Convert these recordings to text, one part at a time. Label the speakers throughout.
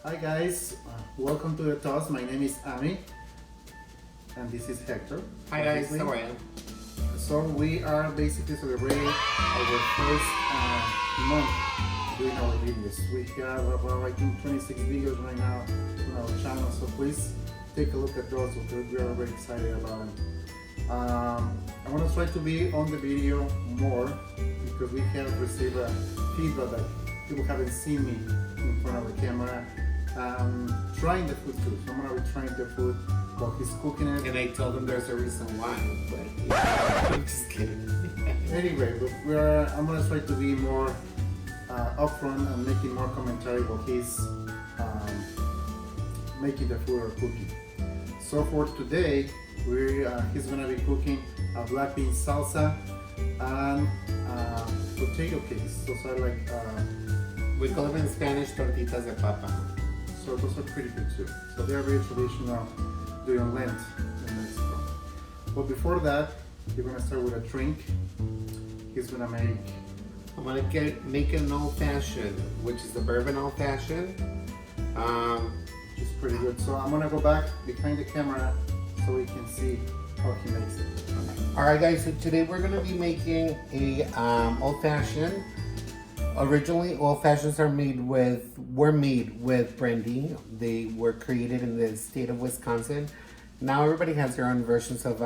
Speaker 1: Hi guys, welcome to the toast. My name is Ami and this is Hector.
Speaker 2: Hi guys,
Speaker 1: obviously.
Speaker 2: how are you?
Speaker 1: So we are basically celebrating our first month doing our videos. We have about I think 26 videos right now on our channel, so please take a look at those because we are very excited about them. I want to try to be on the video more because we have received a feedback that people haven't seen me in front of the camera trying the food too. So I'm gonna be trying the food while he's cooking it.
Speaker 2: And I told them there's a reason why, but yeah, I'm just kidding.
Speaker 1: Anyway, but I'm gonna try to be more upfront and making more commentary while he's making the food or cooking. So for today, he's gonna be cooking a black bean salsa and potato cakes. Those are like
Speaker 2: We call them in Spanish tortitas de papa.
Speaker 1: so those are pretty good too. So they're very traditional during Lent in Mexico. But before that, we're gonna start with a drink. He's gonna make
Speaker 2: I'm gonna make an old fashioned, which is the bourbon old fashioned.
Speaker 1: which is pretty good. So I'm gonna go back behind the camera so we can see how he makes it.
Speaker 2: Alright guys, so today we're gonna be making a old fashioned. Originally, old fashions were made with brandy. They were created in the state of Wisconsin. Now everybody has their own versions of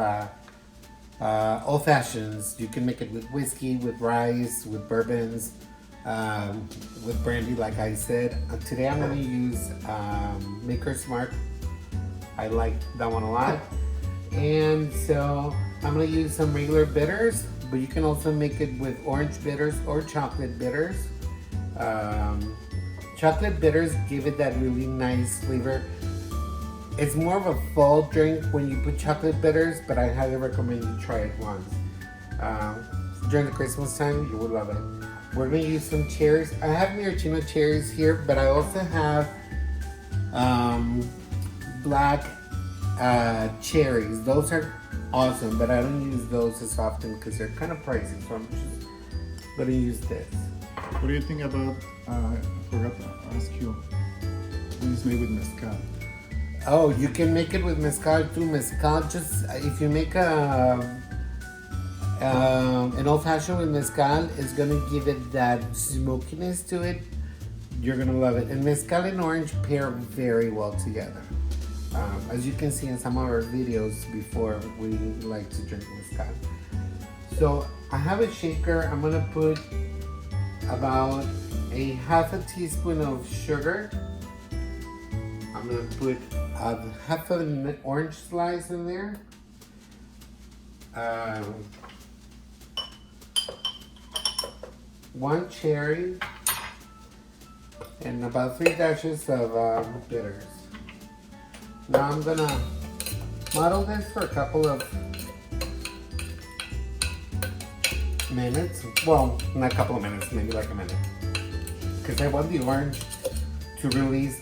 Speaker 2: old fashions. You can make it with whiskey, with rice, with bourbons, with brandy, like I said. Today I'm going to use Maker's Mark. I like that one a lot. And so I'm going to use some regular bitters, but you can also make it with orange bitters or chocolate bitters. Chocolate bitters give it that really nice flavor. It's more of a fall drink when you put chocolate bitters, but I highly recommend you try it once. During the Christmas time, you will love it. We're going to use some cherries. I have maraschino cherries here, but I also have black cherries. Those are awesome, but I don't use those as often because they're kind of pricey, so I'm just going to use this.
Speaker 1: What do you think about, I forgot to ask you, when it's made with mezcal?
Speaker 2: Oh, you can make it with mezcal too. Mezcal, just if you make an old fashioned with mezcal, it's gonna give it that smokiness to it. You're gonna love it. And mezcal and orange pair very well together. As you can see in some of our videos before, we like to drink mezcal. So I have a shaker. I'm gonna put about a half a teaspoon of sugar. I'm gonna put half an orange slice in there. One cherry and about 3 dashes of bitters. Now I'm gonna muddle this for a couple of minutes. Well, not a couple of minutes, maybe like a minute. Because I want the orange to release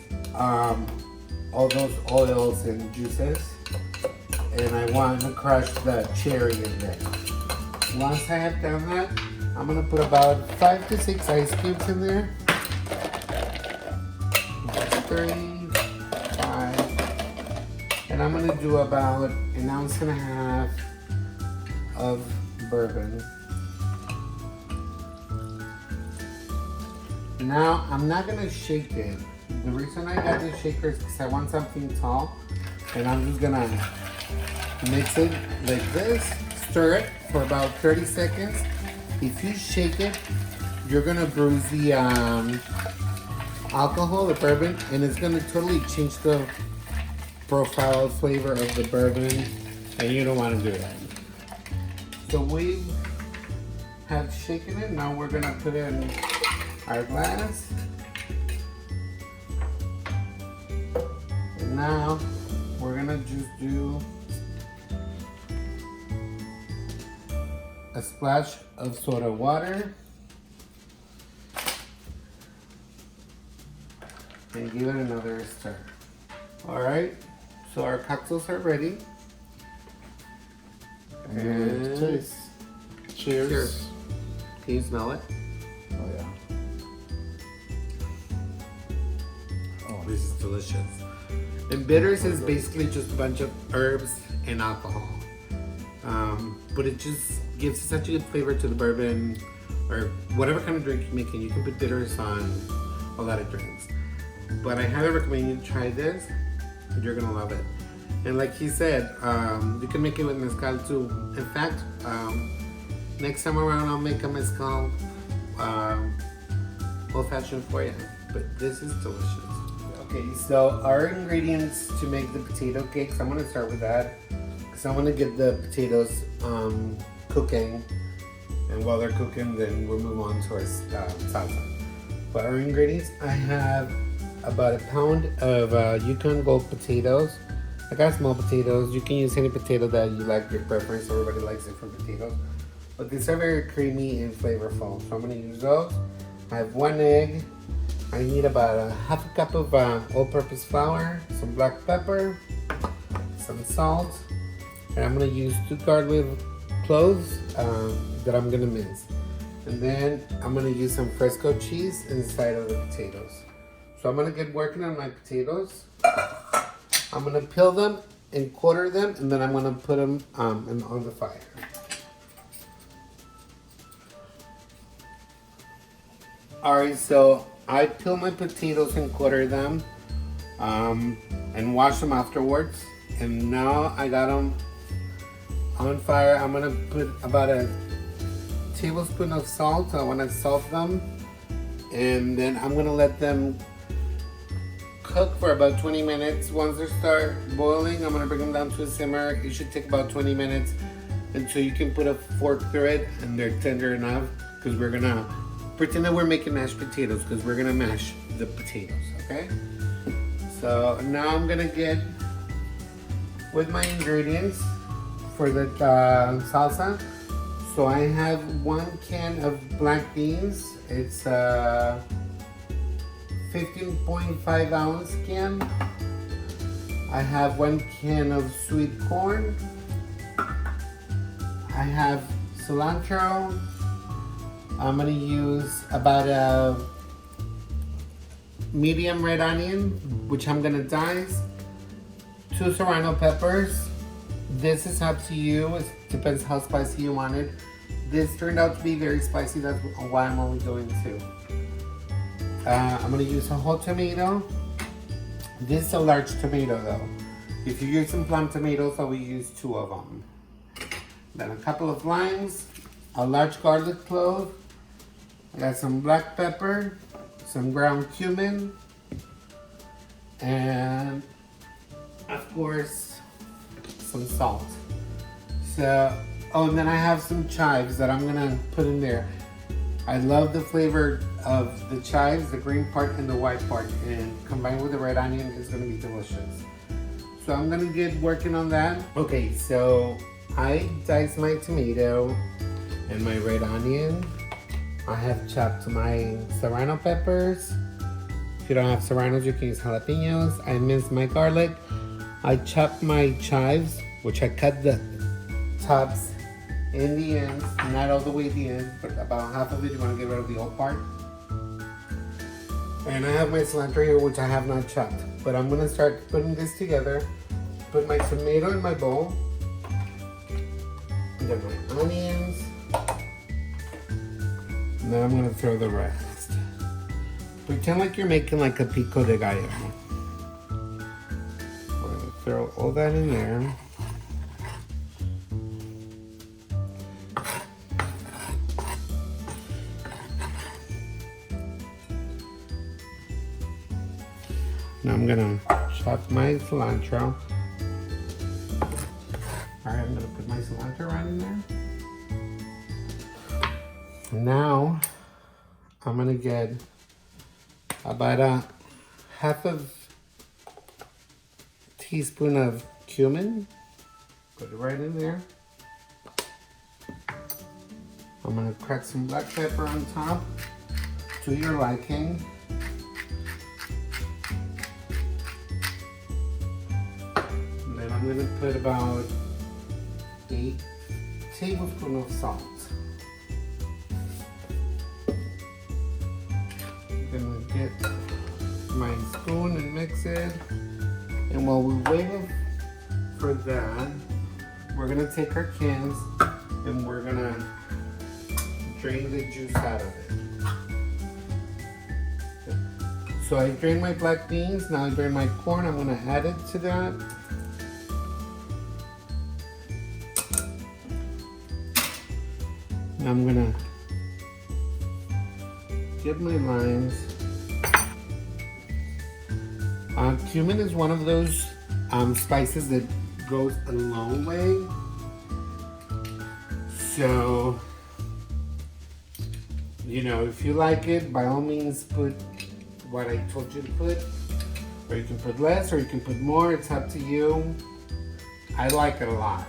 Speaker 2: all those oils and juices, and I want to crush the cherry in there. Once I have done that, I'm gonna put about 5 to 6 ice cubes in there. 3, 5, and I'm gonna do about 1.5 ounces of bourbon. Now I'm not gonna shake it. The reason I got this shaker is because I want something tall, and I'm just gonna mix it like this, stir it for about 30 seconds. If you shake it, you're gonna bruise the alcohol, the bourbon, and it's gonna totally change the profile flavor of the bourbon, and you don't want to do that. So we have shaken it. Now we're gonna put it in our glass. And now we're gonna just do a splash of soda water and give it another stir. All right, so our cocktails are ready. And
Speaker 1: Taste. Cheers.
Speaker 2: cheers. Can you smell it?
Speaker 1: Oh yeah.
Speaker 2: This is delicious. And bitters is basically just a bunch of herbs and alcohol. But it just gives such a good flavor to the bourbon or whatever kind of drink you're making. You can put bitters on a lot of drinks. But I highly recommend you try this. You're gonna love it. And like he said, you can make it with mezcal too. In fact, next time around I'll make a mezcal old-fashioned for you. But this is delicious. Okay, so our ingredients to make the potato cakes, I'm gonna start with that. Because I wanna get the potatoes cooking. And while they're cooking, then we'll move on to our salsa. But our ingredients, I have about a pound of Yukon Gold potatoes. I got small potatoes. You can use any potato that you like, your preference. Everybody likes different potatoes. But these are very creamy and flavorful. So I'm gonna use those. I have 1 egg. I need about a half a cup of all-purpose flour, some black pepper, some salt, and I'm gonna use 2 garlic cloves that I'm gonna mince. And then I'm gonna use some Fresco cheese inside of the potatoes. So I'm gonna get working on my potatoes. I'm gonna peel them and quarter them, and then I'm gonna put them on the fire. Alright, so I peel my potatoes and quarter them and wash them afterwards. And now I got them on fire. I'm gonna put about a tablespoon of salt. I wanna salt them. And then I'm gonna let them cook for about 20 minutes. Once they start boiling, I'm gonna bring them down to a simmer. It should take about 20 minutes until you can put a fork through it and they're tender enough, because we're gonna pretend that we're making mashed potatoes, because we're gonna mash the potatoes, okay? So now I'm gonna get with my ingredients for the salsa. So I have 1 can of black beans. It's 15.5 ounce can. I have 1 can of sweet corn. I have cilantro. I'm gonna use about a medium red onion, which I'm gonna dice. 2 serrano peppers. This is up to you. It depends how spicy you want it. This turned out to be very spicy. That's why I'm only doing 2. I'm gonna use a whole tomato. This is a large tomato though. If you're using plum tomatoes, I will use 2 of them. Then a couple of limes, a large garlic clove. I got some black pepper, some ground cumin, and of course, some salt. So, oh, and then I have some chives that I'm gonna put in there. I love the flavor of the chives, the green part and the white part, and combined with the red onion is gonna be delicious. So I'm gonna get working on that. Okay, so I diced my tomato and my red onion. I have chopped my serrano peppers. If you don't have serranos, you can use jalapenos. I minced my garlic. I chopped my chives, which I cut the tops in the ends, not all the way at the end, but about half of it. You want to get rid of the old part. And I have my cilantro here, which I have not chopped. But I'm gonna start putting this together. Put my tomato in my bowl. And then my onions. And then I'm gonna throw the rest. Pretend like you're making like a pico de gallo. I'm gonna throw all that in there. Now I'm gonna chop my cilantro. Alright, I'm gonna put my cilantro right in there. Now I'm gonna get about a half of teaspoon of cumin. Put it right in there. I'm gonna crack some black pepper on top to your liking. And then I'm gonna put about 8 tablespoons of salt. I'm gonna get my spoon and mix it. And while we wait for that, we're gonna take our cans and we're gonna drain the juice out of it. So I drained my black beans, now I drain my corn, I'm gonna add it to that. Now I'm gonna get my limes. Cumin is one of those spices that goes a long way. So, you know, if you like it, by all means put what I told you to put. Or you can put less or you can put more, it's up to you. I like it a lot.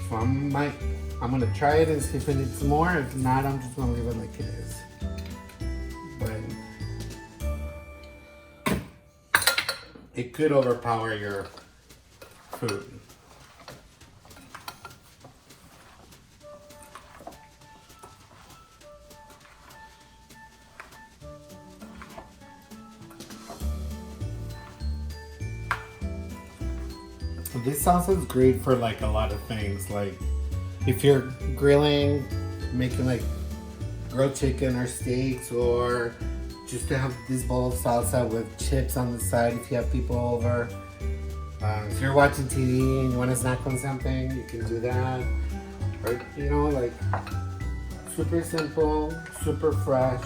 Speaker 2: So I'm gonna try it and see if it needs more. If not, I'm just gonna leave it like it is. But it could overpower your food. This salsa is great for like a lot of things. Like if you're grilling, making like grilled chicken or steaks, or just to have this bowl of salsa with chips on the side if you have people over. If you're watching TV and you want to snack on something, you can do that. Or, you know, like super simple, super fresh,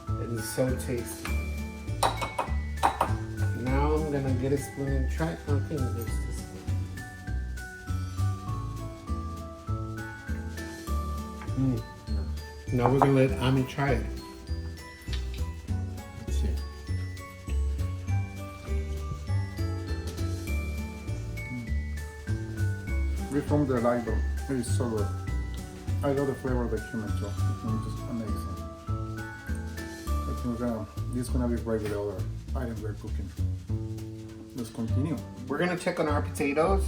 Speaker 2: and so tasty. Now I'm gonna get a spoon and try. Okay, there's this one. Now we're gonna let Ami try it. Let's see.
Speaker 1: We from the light, it is so good. I love the flavor of the cumin too. It's just amazing. I think this is gonna be right with the other items we're cooking. Let's continue.
Speaker 2: We're gonna check on our potatoes.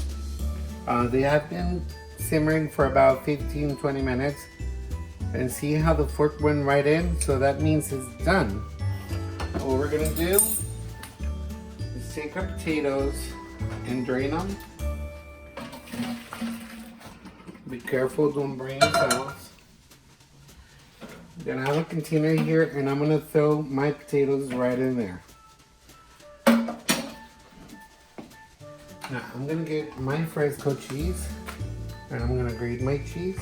Speaker 2: They have been simmering for about 15-20 minutes. And see how the fork went right in? So that means it's done. What we're gonna do is take our potatoes and drain them. Be careful, don't burn yourselves. Then I have a container here and I'm gonna throw my potatoes right in there. Now I'm gonna get my Fresco cheese and I'm gonna grate my cheese.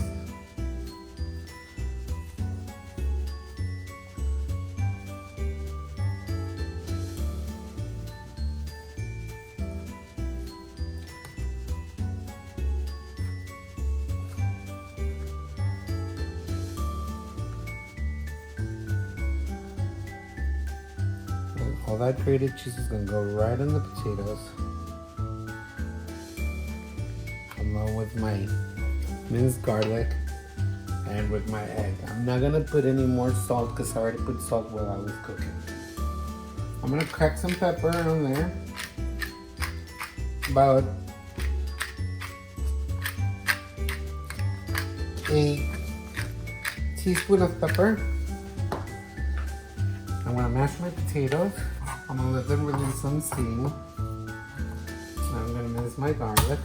Speaker 2: All that grated cheese is gonna go right in the potatoes, along with my minced garlic and with my egg. I'm not gonna put any more salt because I already put salt while I was cooking. I'm gonna crack some pepper on there, about a teaspoon of pepper. I'm gonna mash my potatoes. I'm gonna let them release some steam. Now I'm gonna mince my garlic.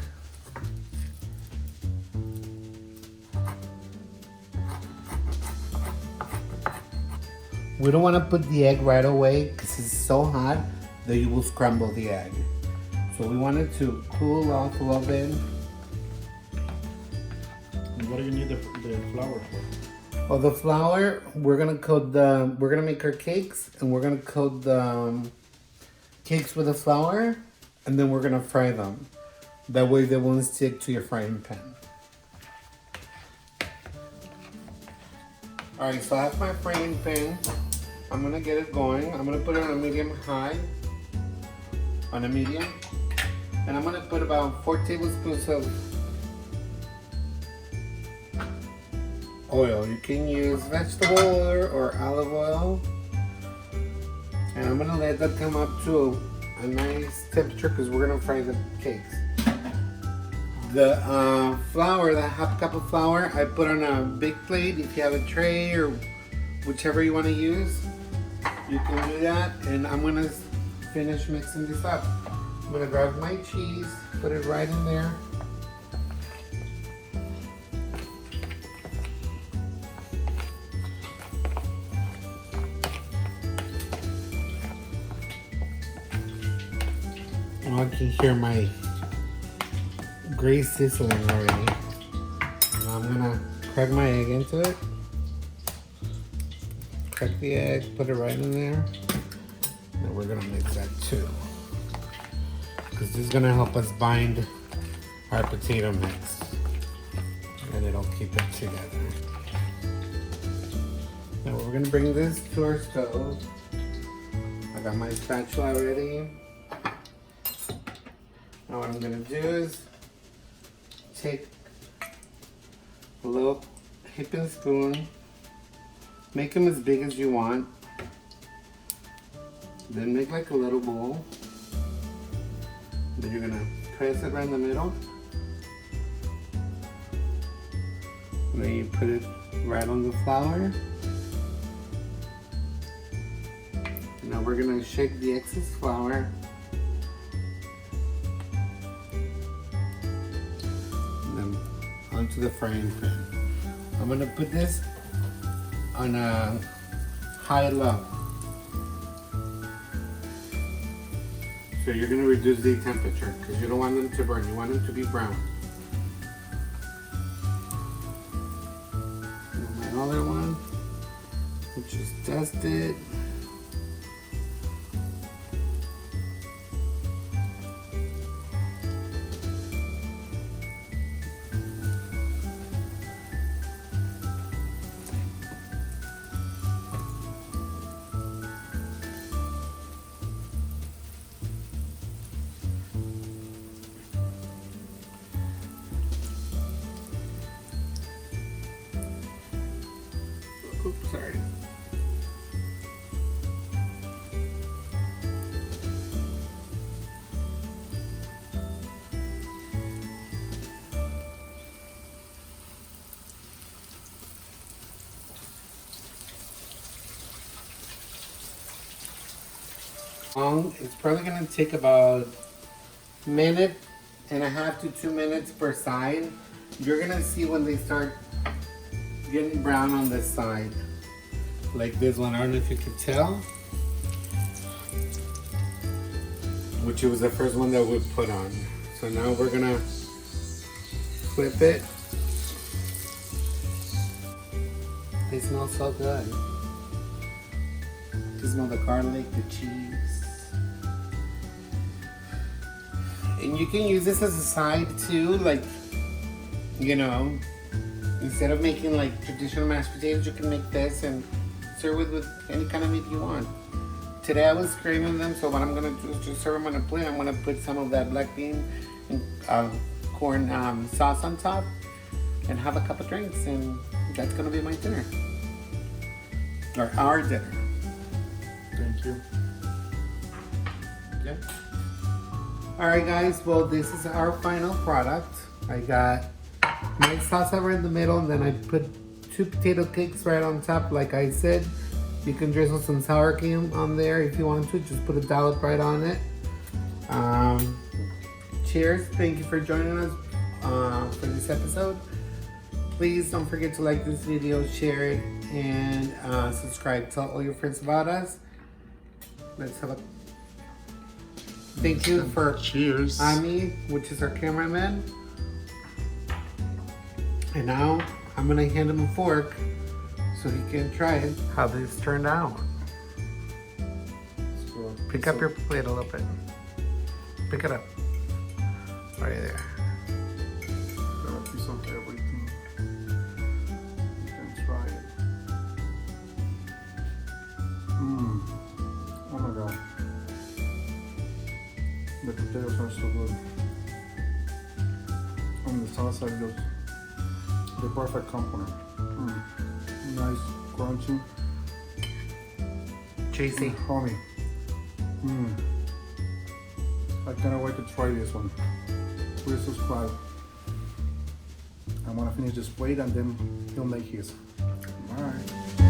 Speaker 2: We don't want to put the egg right away because it's so hot that you will scramble the egg. So we want it to cool off a little bit.
Speaker 1: And what do you need the flour for?
Speaker 2: Well, the flour, we're gonna make our cakes, and we're gonna coat the cakes with the flour, and then we're gonna fry them. That way they won't stick to your frying pan. All right, so I have my frying pan. I'm gonna get it going. I'm gonna put it on a medium high, on a medium, and I'm gonna put about 4 tablespoons of oil. You can use vegetable oil or olive oil. And I'm gonna let that come up to a nice temperature because we're gonna fry the cakes. The flour, the half cup of flour, I put on a big plate. If you have a tray or whichever you want to use, You can do that, and I'm gonna finish mixing this up. I'm gonna grab my cheese, put it right in there. I can hear my grease sizzling already. Now I'm gonna crack my egg into it. Crack the egg, put it right in there. And we're gonna mix that too. Because this is gonna help us bind our potato mix. And it'll keep it together. Now we're gonna bring this to our stove. I got my spatula ready. Now what I'm gonna do is take a little heaping spoon, make them as big as you want, then make like a little bowl. Then you're gonna press it right in the middle. And then you put it right on the flour. Now we're gonna shake the excess flour. Onto the frying pan. I'm gonna put this on a high-low. So you're gonna reduce the temperature because you don't want them to burn. You want them to be brown. And my other one, which is dusted. Oops, sorry. It's probably gonna take about a minute and a half to 2 minutes per side. You're gonna see when they start getting brown on this side, like this one. I don't know if you could tell, which it was the first one that we put on. So now we're gonna flip it. They smell so good. You smell the garlic, the cheese. And you can use this as a side too, like, you know, instead of making like traditional mashed potatoes, you can make this and serve it with any kind of meat you want. Today I was craving them, so what I'm gonna do is just serve them on a plate. I'm gonna put some of that black bean and corn sauce on top and have a couple drinks, and that's gonna be my dinner. Or our dinner.
Speaker 1: Thank you.
Speaker 2: Yeah. Alright guys, well this is our final product. I got my salsa right in the middle, and then I put 2 potato cakes right on top. Like I said, you can drizzle some sour cream on there if you want to. Just put a dollop right on it. Cheers. Thank you for joining us for this episode. Please don't forget to like this video, share it, and subscribe. Tell all your friends about us. Let's have a thank you for
Speaker 1: cheers.
Speaker 2: Ami, which is our cameraman. And now I'm gonna hand him a fork so he can try it. How this turned out. Pick up your plate a little bit. Pick it up. Right there.
Speaker 1: Got a piece of everything. You can try it. Oh my god. The potatoes are so good. And the salsa is just the perfect complement. Nice, crunchy,
Speaker 2: Cheesy.
Speaker 1: honey. I cannot wait to try this one. Please subscribe. I want to finish this plate and then he'll make his. Bye.